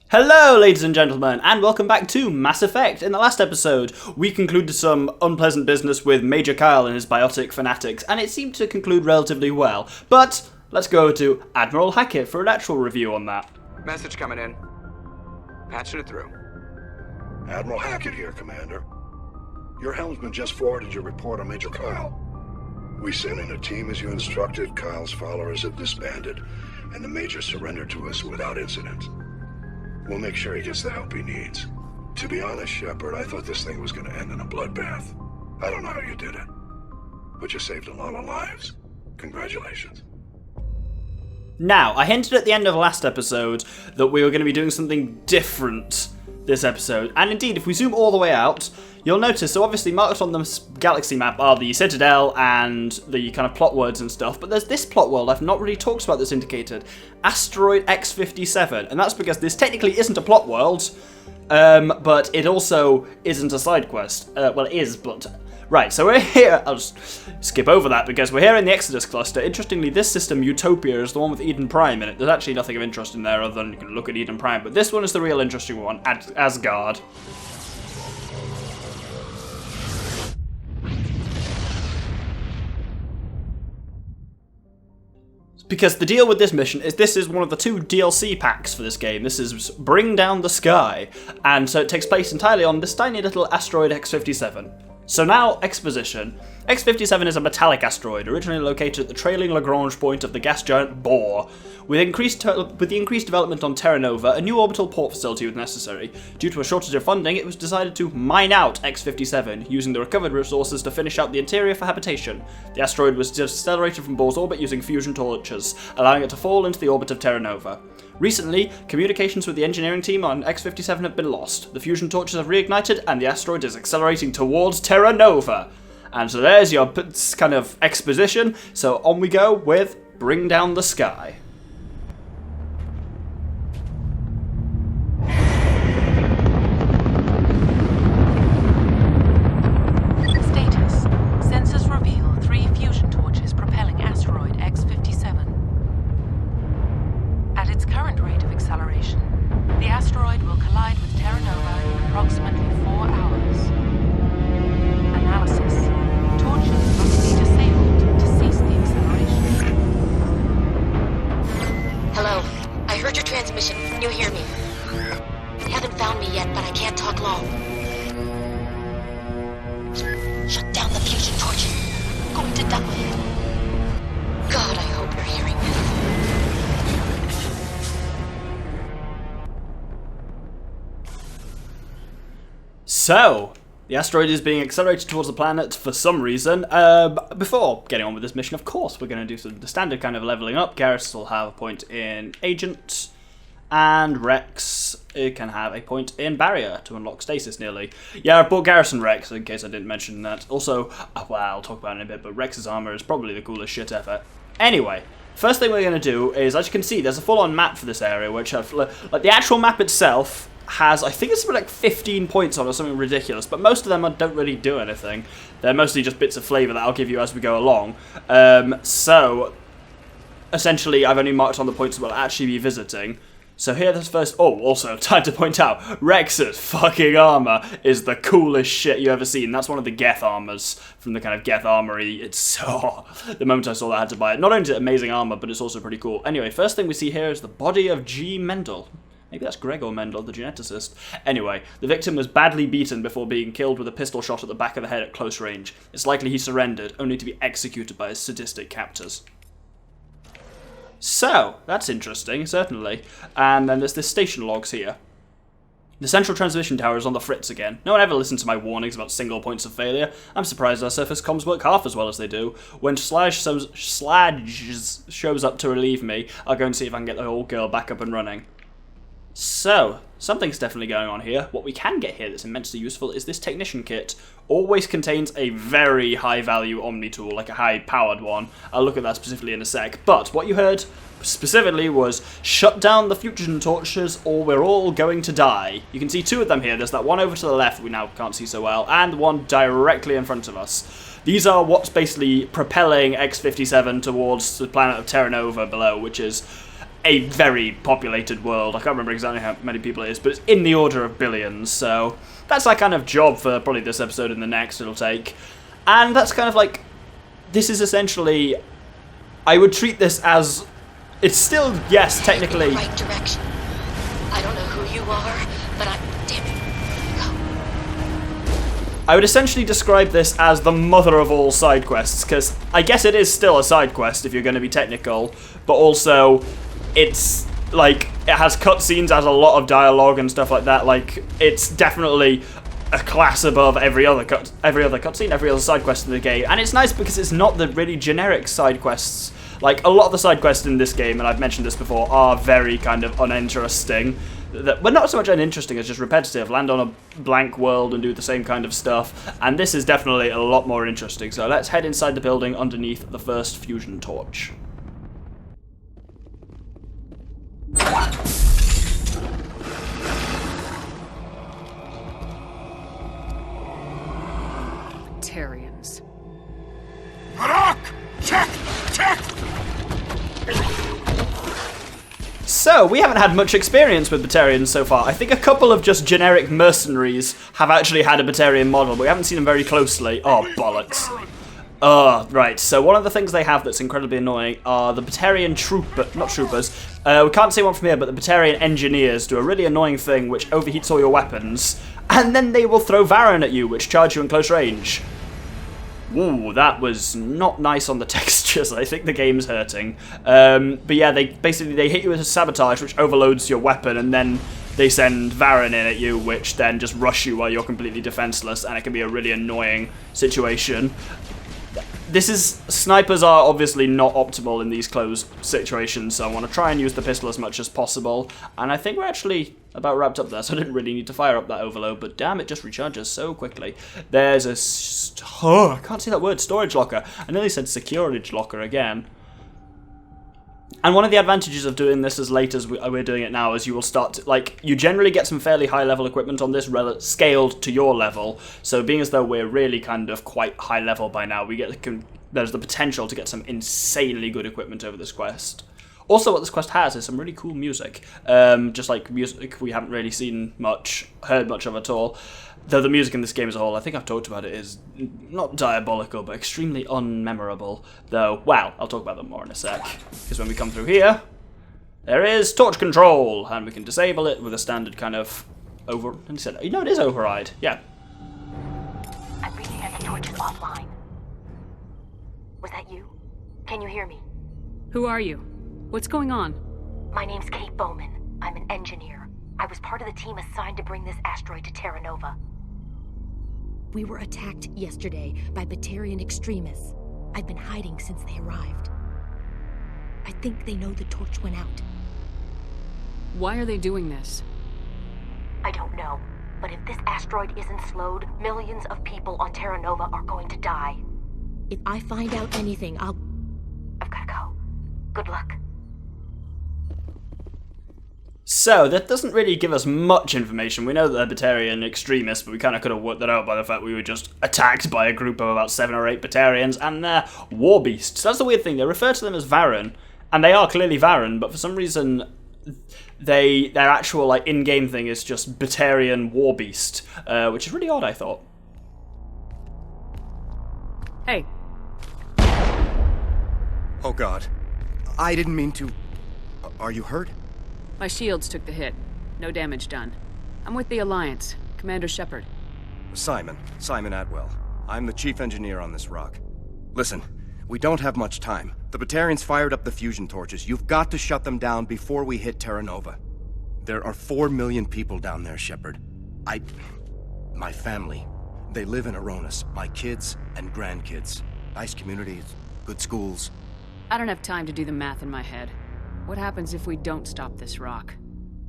Hello, ladies and gentlemen, and welcome back to Mass Effect. In the last episode, we concluded some unpleasant business with Major Kyle and his biotic fanatics, and it seemed to conclude relatively well. But let's go to Admiral Hackett for an actual review on that. Message coming in. Patching it through. Admiral Hackett here, Commander. Your helmsman just forwarded your report on Major Kyle. We sent in a team as you instructed. Kyle's followers have disbanded, and the Major surrendered to us without incident. We'll make sure he gets the help he needs. To be honest, Shepard, I thought this thing was going to end in a bloodbath. I don't know how you did it, but you saved a lot of lives. Congratulations. Now, I hinted at the end of the last episode that we were going to be doing something different this episode, and indeed, if we zoom all the way out, you'll notice, so obviously marked on the galaxy map are the Citadel and the kind of plot words and stuff, but there's this plot world I've not really talked about that's indicated, Asteroid X-57, and that's because this technically isn't a plot world, but it also isn't a side quest. Well, it is, but... Right, so we're here, I'll just skip over that because we're here in the Exodus cluster. Interestingly, this system, Utopia, is the one with Eden Prime in it. There's actually nothing of interest in there other than you can look at Eden Prime, but this one is the real interesting one, Asgard. Because the deal with this mission is this is one of the two DLC packs for this game. This is Bring Down the Sky, and so it takes place entirely on this tiny little asteroid X-57. So now, exposition. X-57 is a metallic asteroid, originally located at the trailing Lagrange point of the gas giant Bohr. With the increased development on Terra Nova, a new orbital port facility was necessary. Due to a shortage of funding, it was decided to mine out X-57, using the recovered resources to finish out the interior for habitation. The asteroid was decelerated from Bohr's orbit using fusion torches, allowing it to fall into the orbit of Terra Nova. Recently, communications with the engineering team on X-57 have been lost. The fusion torches have reignited, and the asteroid is accelerating towards Terra Nova. And so there's your kind of exposition. So on we go with Bring Down the Sky. Status. Sensors reveal 3 fusion torches propelling asteroid X-57. At its current rate of acceleration, the asteroid will collide with Terra Nova in approximately 4 hours. Analysis. Torches must be disabled to cease the acceleration. Hello. I heard your transmission. Can you hear me? They haven't found me yet, but I can't talk long. Shut down the fusion torches. I'm going to die. God, I hope you're hearing me. So, the asteroid is being accelerated towards the planet for some reason. Before getting on with this mission, of course, we're going to do the standard kind of leveling up. Garrus will have a point in Agent, and Rex can have a point in Barrier to unlock Stasis nearly. Yeah, I bought Garrus and Rex, in case I didn't mention that. Also, well, I'll talk about it in a bit, but Rex's armor is probably the coolest shit ever. Anyway, first thing we're going to do is, as you can see, there's a full-on map for this area, which, like, the actual map itself has, I think it's something like 15 points on or something ridiculous, but most of them don't really do anything. They're mostly just bits of flavour that I'll give you as we go along. So, essentially, I've only marked on the points that we'll actually be visiting. So here, this first... Oh, also, time to point out, Rex's fucking armour is the coolest shit you ever seen. That's one of the Geth armours from the kind of Geth armory. It's so... The moment I saw that, I had to buy it. Not only is it amazing armour, but it's also pretty cool. Anyway, first thing we see here is the body of G. Mendel. Maybe that's Gregor Mendel, the geneticist. Anyway, the victim was badly beaten before being killed with a pistol shot at the back of the head at close range. It's likely he surrendered, only to be executed by his sadistic captors. So, that's interesting, certainly. And then there's this station logs here. The central transmission tower is on the fritz again. No one ever listened to my warnings about single points of failure. I'm surprised our surface comms work half as well as they do. When Sludge shows up to relieve me, I'll go and see if I can get the old girl back up and running. So, something's definitely going on here. What we can get here that's immensely useful is this Technician Kit. Always contains a very high-value Omni tool, like a high-powered one. I'll look at that specifically in a sec. But what you heard specifically was, shut down the fusion torches or we're all going to die. You can see 2 of them here. There's that one over to the left we now can't see so well, and one directly in front of us. These are what's basically propelling X-57 towards the planet of Terra Nova below, which is a very populated world. I can't remember exactly how many people it is, but it's in the order of billions, so that's that kind of job for probably this episode and the next it'll take. And that's kind of like, this is essentially, I would treat this as, it's still, yes, technically... Right direction. I don't know who you are, but damn it. I would essentially describe this as the mother of all side quests, because I guess it is still a side quest if you're going to be technical, but also it's like it has cutscenes, has a lot of dialogue and stuff like that. Like, it's definitely a class above every other cutscene, every other side quest in the game, and it's nice because it's not the really generic side quests. Like, a lot of the side quests in this game, and I've mentioned this before, are very kind of uninteresting. Well, not so much uninteresting, it's just repetitive. Land on a blank world and do the same kind of stuff. And this is definitely a lot more interesting. So let's head inside the building underneath the first fusion torch. Batarians. Harak! Check! Check! So, we haven't had much experience with Batarians so far. I think a couple of just generic mercenaries have actually had a Batarian model, but we haven't seen them very closely. Oh, bollocks. Right, so one of the things they have that's incredibly annoying are the Batarian troopers. We can't see one from here, but the Batarian engineers do a really annoying thing which overheats all your weapons, and then they will throw Varren at you, which charge you in close range. Ooh, that was not nice on the textures. I think the game's hurting. But yeah, they hit you with a sabotage, which overloads your weapon, and then they send Varren in at you, which then just rush you while you're completely defenseless, and it can be a really annoying situation. Snipers are obviously not optimal in these closed situations, so I want to try and use the pistol as much as possible, and I think we're actually about wrapped up there, so I didn't really need to fire up that overload, but damn, it just recharges so quickly. There's a... I can't see that word, storage locker. I nearly said security locker again. And one of the advantages of doing this as late as we're doing it now is you will start to, like, you generally get some fairly high level equipment on this, scaled to your level. So being as though we're really kind of quite high level by now, there's the potential to get some insanely good equipment over this quest. Also, what this quest has is some really cool music. Just like music we haven't really heard much of at all. Though the music in this game as a whole, I think I've talked about it, is not diabolical, but extremely unmemorable. Though, well, I'll talk about that more in a sec. Because when we come through here, there is torch control, and we can disable it with a standard kind of it is override, yeah. I'm reading that the torch is offline. Was that you? Can you hear me? Who are you? What's going on? My name's Kate Bowman. I'm an engineer. I was part of the team assigned to bring this asteroid to Terra Nova. We were attacked yesterday by Batarian extremists. I've been hiding since they arrived. I think they know the torch went out. Why are they doing this? I don't know, but if this asteroid isn't slowed, millions of people on Terra Nova are going to die. If I find out anything, I've gotta go. Good luck. So, that doesn't really give us much information. We know that they're Batarian extremists, but we kind of could have worked that out by the fact we were just attacked by a group of about 7 or 8 Batarians, and they're war beasts. That's the weird thing. They refer to them as Varren, and they are clearly Varren, but for some reason, their actual like in-game thing is just Batarian war beast, which is really odd, I thought. Hey. Oh God. I didn't mean to... Are you hurt? My shields took the hit. No damage done. I'm with the Alliance. Commander Shepard. Simon Atwell. I'm the chief engineer on this rock. Listen, we don't have much time. The Batarians fired up the fusion torches. You've got to shut them down before we hit Terra Nova. There are 4 million people down there, Shepard. My family, they live in Aronis. My kids and grandkids. Nice communities, good schools. I don't have time to do the math in my head. What happens if we don't stop this rock?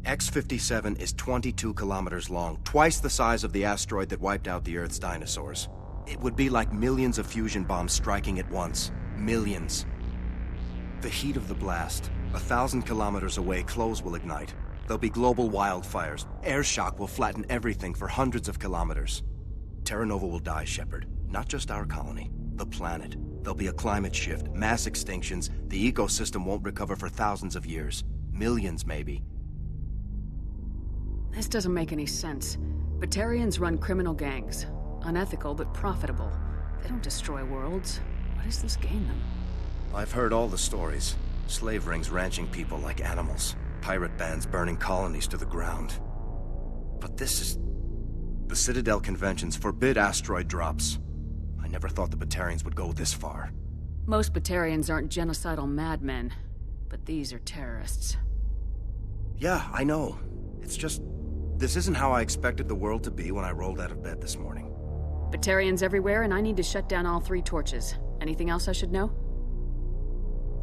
X-57 is 22 kilometers long, twice the size of the asteroid that wiped out the Earth's dinosaurs. It would be like millions of fusion bombs striking at once. Millions. The heat of the blast. 1,000 kilometers away, clothes will ignite. There'll be global wildfires. Air shock will flatten everything for hundreds of kilometers. Terra Nova will die, Shepard. Not just our colony, the planet. There'll be a climate shift, mass extinctions, the ecosystem won't recover for thousands of years. Millions, maybe. This doesn't make any sense. Batarians run criminal gangs. Unethical, but profitable. They don't destroy worlds. What does this gain them? I've heard all the stories. Slave rings ranching people like animals. Pirate bands burning colonies to the ground. But this is... The Citadel conventions forbid asteroid drops. I never thought the Batarians would go this far. Most Batarians aren't genocidal madmen, but these are terrorists. Yeah, I know. It's just... This isn't how I expected the world to be when I rolled out of bed this morning. Batarians everywhere, and I need to shut down all 3 torches. Anything else I should know?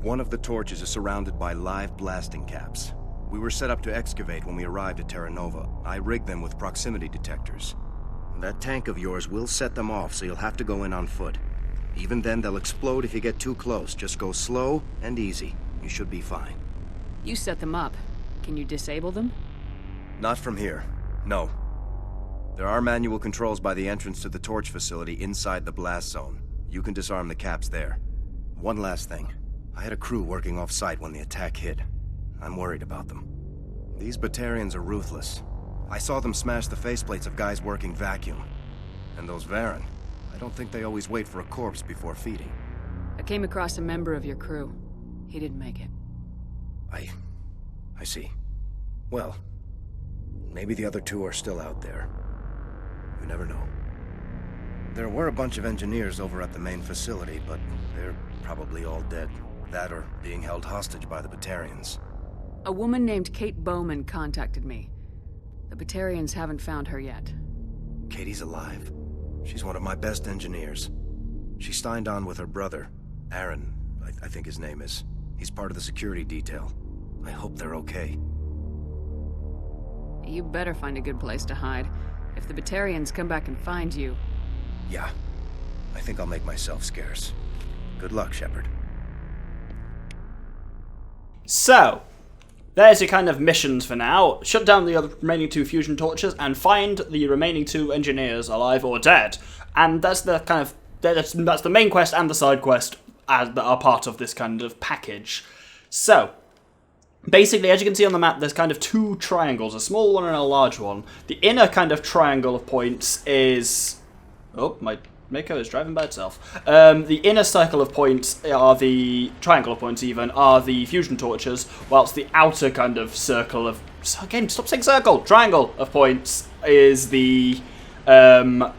One of the torches is surrounded by live blasting caps. We were set up to excavate when we arrived at Terra Nova. I rigged them with proximity detectors. That tank of yours will set them off, so you'll have to go in on foot. Even then, they'll explode if you get too close. Just go slow and easy. You should be fine. You set them up. Can you disable them? Not from here. No. There are manual controls by the entrance to the torch facility inside the blast zone. You can disarm the caps there. One last thing. I had a crew working off-site when the attack hit. I'm worried about them. These Batarians are ruthless. I saw them smash the faceplates of guys working vacuum. And those Varen, I don't think they always wait for a corpse before feeding. I came across a member of your crew. He didn't make it. I see. Well, maybe the other 2 are still out there. You never know. There were a bunch of engineers over at the main facility, but they're probably all dead. That or being held hostage by the Batarians. A woman named Kate Bowman contacted me. The Batarians haven't found her yet. Katie's alive. She's one of my best engineers. She signed on with her brother, Aaron, I think his name is. He's part of the security detail. I hope they're okay. You better find a good place to hide. If the Batarians come back and find you... Yeah. I think I'll make myself scarce. Good luck, Shepard. So, there's your kind of missions for now. Shut down the other remaining 2 fusion torches and find the remaining 2 engineers alive or dead. And that's the kind of... That's the main quest and the side quest that are part of this kind of package. So, basically, as you can see on the map, there's kind of 2 triangles, a small one and a large one. The inner kind of triangle of points is... Oh, my Mako is driving by itself. The inner circle of points are the... triangle of points, even, are the fusion torches, whilst the outer kind of circle of... Again, stop saying circle! Triangle of points is the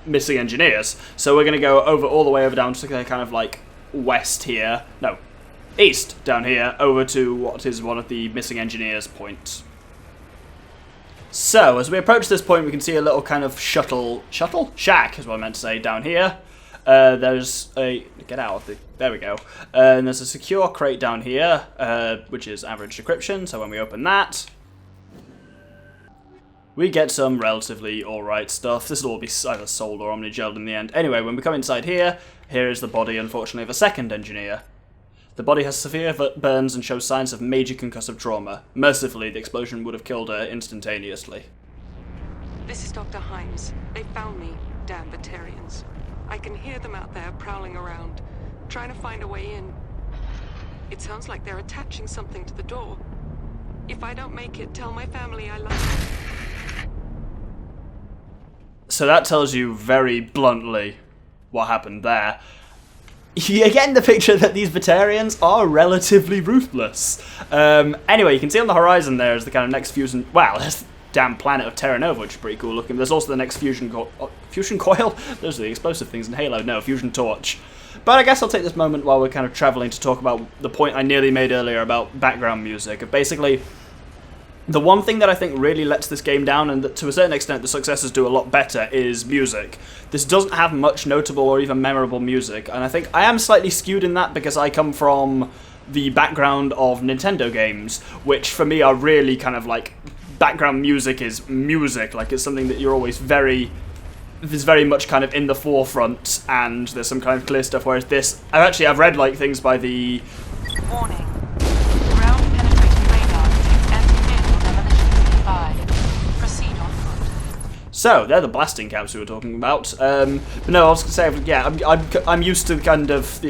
missing engineers. So we're going to go all the way over down to kind of like west here. No. East, down here, over to what is one of the missing engineers' points. So, as we approach this point, we can see a little kind of shuttle? Shack, is what I meant to say, down here. There's a... Get out of the... There we go. And there's a secure crate down here, which is average decryption, so when we open that, we get some relatively alright stuff. This will all be either sold or omni-gelled in the end. Anyway, when we come inside here, here is the body, unfortunately, of a second engineer. The body has severe burns and shows signs of major concussive trauma. Mercifully, the explosion would have killed her instantaneously. This is Dr. Himes. They found me, damn Batarians. I can hear them out there prowling around, trying to find a way in. It sounds like they're attaching something to the door. If I don't make it, tell my family I love them. So that tells you very bluntly what happened there. You get in the picture that these Batarians are relatively ruthless. Anyway, you can see on the horizon there is the kind of next fusion... Wow, there's the damn planet of Terra Nova, which is pretty cool looking. There's also the next fusion coil? Those are the explosive things in Halo. No, fusion torch. But I guess I'll take this moment while we're kind of traveling to talk about the point I nearly made earlier about background music. Basically, the one thing that I think really lets this game down, and that to a certain extent the successors do a lot better, is music. This doesn't have much notable or even memorable music, and I think I am slightly skewed in that because I come from the background of Nintendo games, which for me are really kind of like, background music is music, like it's something that you're always is very much kind of in the forefront, and there's some kind of clear stuff, whereas this, I've read like things by the... Warning. Ground-penetrating radar detects anti-vehicle demolition nearby. Proceed on foot. So, they're the blasting caps we were talking about. But no, I was going to say, yeah, I'm used to kind of...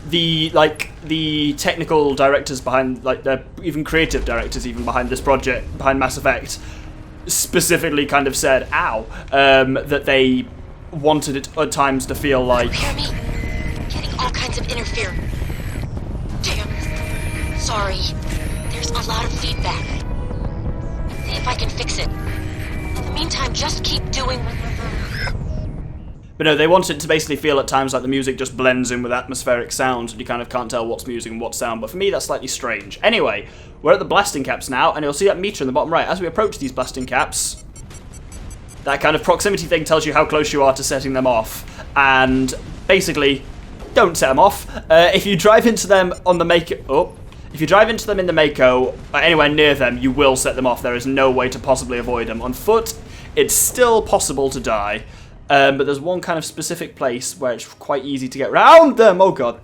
the technical directors behind, like, the even creative directors even behind this project, behind Mass Effect, specifically kind of said, ow, that they wanted it at times to feel like... Hear me? Getting all kinds of interference. Damn. Sorry. There's a lot of feedback. See if I can fix it. In the meantime, just keep doing... But no, they want it to basically feel at times like the music just blends in with atmospheric sounds and you kind of can't tell what's music and what's sound. But for me, that's slightly strange. Anyway, we're at the blasting caps now, and you'll see that meter in the bottom right. As we approach these blasting caps, that kind of proximity thing tells you how close you are to setting them off. And basically, don't set them off. If you drive into them on the if you drive into them in the Mako, or anywhere near them, you will set them off. There is no way to possibly avoid them. On foot, it's still possible to die. But there's one kind of specific place where it's quite easy to get around them. Oh god.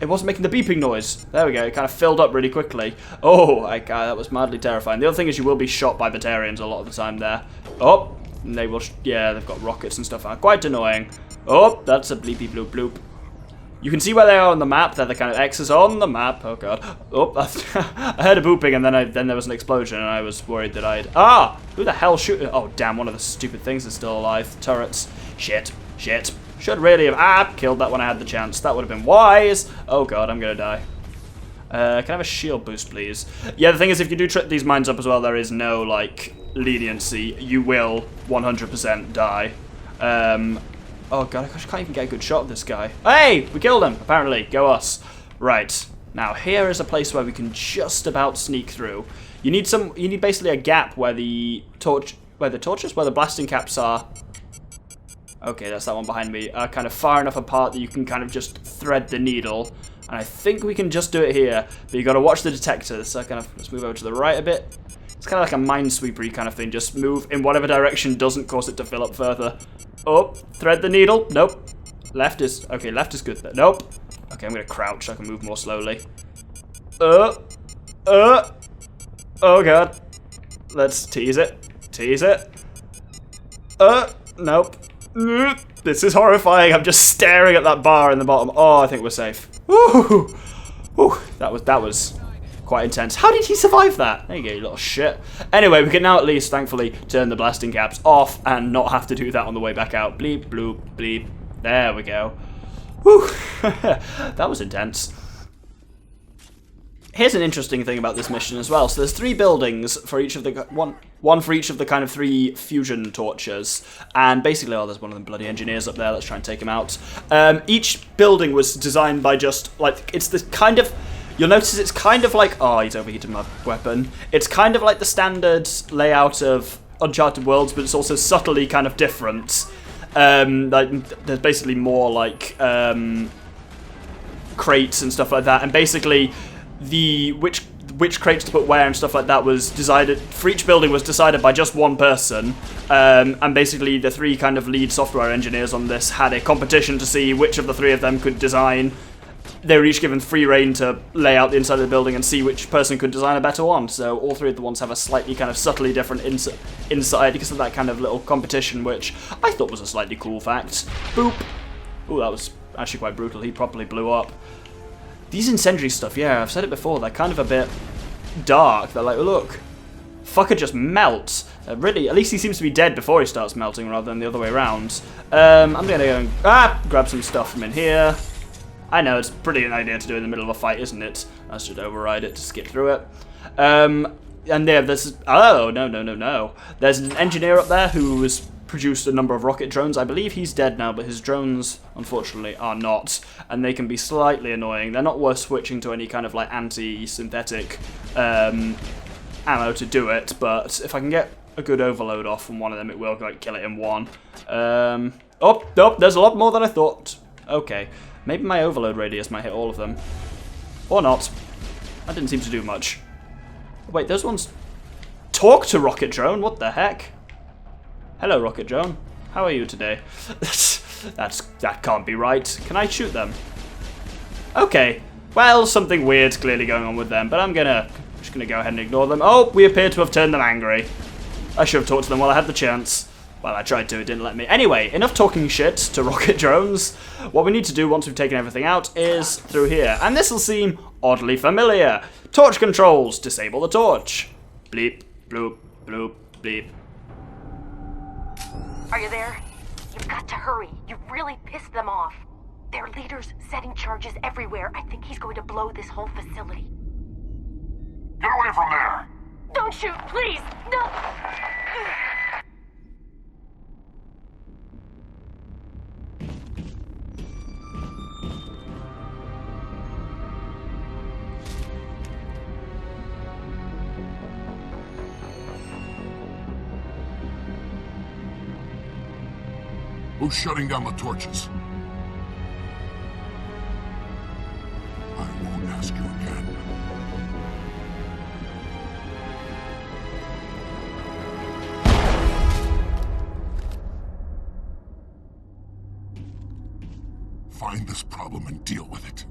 It wasn't making the beeping noise. There we go. It kind of filled up really quickly. Oh, that was madly terrifying. The other thing is you will be shot by Batarians a lot of the time there. Oh, and they will... yeah, they've got rockets and stuff. Quite annoying. Oh, that's a bleepy bloop bloop. You can see where they are on the map. They're the kind of X's on the map. Oh god. Oh, I heard a booping and then there was an explosion and I was worried that I'd... ah! Who the hell shooting? Oh damn, one of the stupid things is still alive. Turrets. Shit. Shit. Should really have... killed that when I had the chance. That would have been wise. Oh god, I'm gonna die. Can I have a shield boost, please? Yeah, the thing is, if you do trip these mines up as well, there is no, like, leniency. You will 100% die. Oh god, I can't even get a good shot of this guy. Hey! We killed him, apparently. Go us. Right. Now, here is a place where we can just about sneak through. You need basically a gap where the blasting caps are. Okay, that's that one behind me. Kind of far enough apart that you can kind of just thread the needle. And I think we can just do it here. But you got to watch the detector. So let's move over to the right a bit. It's kind of like a minesweepery kind of thing. Just move in whatever direction doesn't cause it to fill up further. Oh, thread the needle. Nope. Left is good. Nope. Okay, I'm gonna crouch so I can move more slowly. Oh god. Let's tease it. Tease it. Nope. This is horrifying. I'm just staring at that bar in the bottom. Oh, I think we're safe. Woo! Woo! That was quite intense. How did he survive that? There you go, you little shit. Anyway, we can now at least, thankfully, turn the blasting caps off and not have to do that on the way back out. Bleep, bloop, bleep. There we go. Whew. That was intense. Here's an interesting thing about this mission as well. So there's 3 buildings for each of the... One for each of the kind of 3 fusion torches. And basically, oh, there's one of them bloody engineers up there. Let's try and take him out. Each building was designed by just, like, it's this kind of... You'll notice it's kind of like... Oh, he's overheated my weapon. It's kind of like the standard layout of Uncharted Worlds, but it's also subtly kind of different. Like, there's basically more, like, crates and stuff like that. And basically, which crates to put where and stuff like that was decided... For each building was decided by just one person. And basically, the 3 kind of lead software engineers on this had a competition to see which of the 3 of them could design... They were each given free reign to lay out the inside of the building and see which person could design a better one. So all 3 of the ones have a slightly kind of subtly different inside because of that kind of little competition, which I thought was a slightly cool fact. Boop. Ooh, that was actually quite brutal. He properly blew up. These incendiary stuff, yeah, I've said it before, they're kind of a bit dark. They're like, look, fucker just melts. Really, at least he seems to be dead before he starts melting rather than the other way around. I'm going to go and grab some stuff from in here. I know, it's a brilliant idea to do in the middle of a fight, isn't it? I should override it to skip through it. And there, this... Oh, no. There's an engineer up there who has produced a number of rocket drones. I believe he's dead now, but his drones, unfortunately, are not. And they can be slightly annoying. They're not worth switching to any kind of, like, anti-synthetic ammo to do it. But if I can get a good overload off from one of them, it will, like, kill it in one. Oh, there's a lot more than I thought. Okay. Maybe my overload radius might hit all of them. Or not. That didn't seem to do much. Wait, those ones... Talk to Rocket Drone? What the heck? Hello, Rocket Drone. How are you today? That can't be right. Can I shoot them? Okay. Well, something weird's clearly going on with them, but I'm just gonna go ahead and ignore them. Oh, we appear to have turned them angry. I should have talked to them while I had the chance. Well, I tried to, it didn't let me. Anyway, enough talking shit to rocket drones. What we need to do once we've taken everything out is through here. And this will seem oddly familiar. Torch controls. Disable the torch. Bleep, bloop, bloop, bleep. Are you there? You've got to hurry. You've really pissed them off. Their leader's setting charges everywhere. I think he's going to blow this whole facility. Get away from there! Don't shoot, please! No! Who's shutting down the torches? I won't ask you again. Find this problem and deal with it.